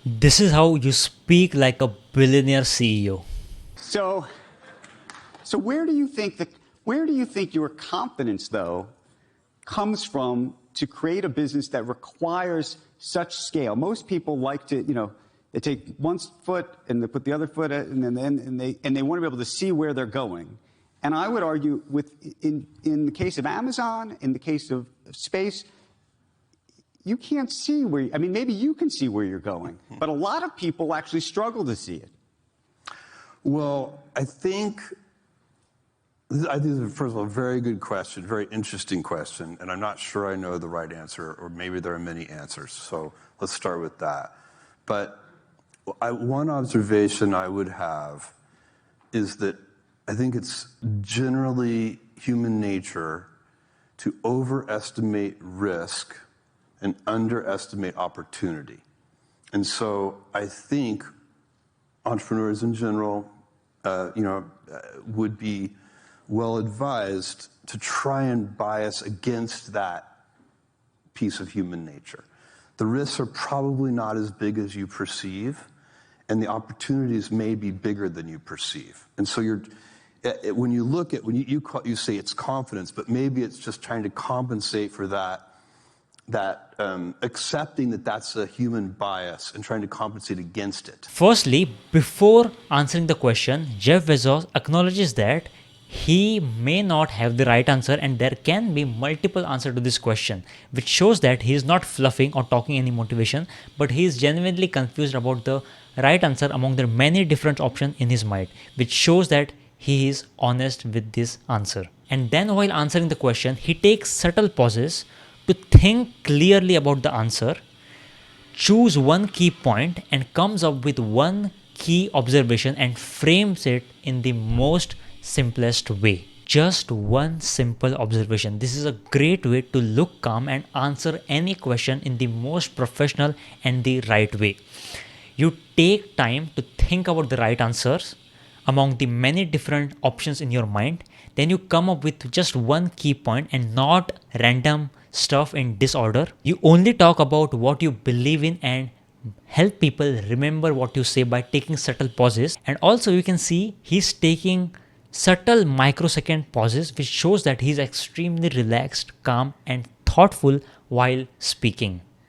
This is how you speak like a billionaire CEO. So, so where do you think your confidence, though, comes from to create a business that requires such scale? Most people like to, they take one foot and they put the other foot, and they want to be able to see where they're going. And I would argue, in the case of Amazon, in the case of space, you can't see where. I mean, maybe you can see where you're going, but a lot of people actually struggle to see it. Well, I think this is, first of all, a very good question, very interesting question, and I'm not sure I know the right answer, or maybe there are many answers, so let's start with that. But one observation I would have is that I think it's generally human nature to overestimate risk and underestimate opportunity. And so I think entrepreneurs in general, would be well advised to try and bias against that piece of human nature. The risks are probably not as big as you perceive, and the opportunities may be bigger than you perceive. And so when you say it's confidence, but maybe it's just trying to compensate for that accepting that that's a human bias and trying to compensate against it. Firstly, before answering the question, Jeff Bezos acknowledges that he may not have the right answer and there can be multiple answers to this question, which shows that he is not fluffing or talking any motivation, but he is genuinely confused about the right answer among the many different options in his mind, which shows that he is honest with this answer. And then while answering the question, he takes subtle pauses to think clearly about the answer, choose one key point and comes up with one key observation and frames it in the most simplest way. Just one simple observation. This is a great way to look calm and answer any question in the most professional and the right way. You take time to think about the right answers among the many different options in your mind. Then you come up with just one key point and not random stuff in disorder. You only talk about what you believe in and help people remember what you say by taking subtle pauses. And also you can see he's taking subtle microsecond pauses, which shows that he's extremely relaxed, calm and thoughtful while speaking.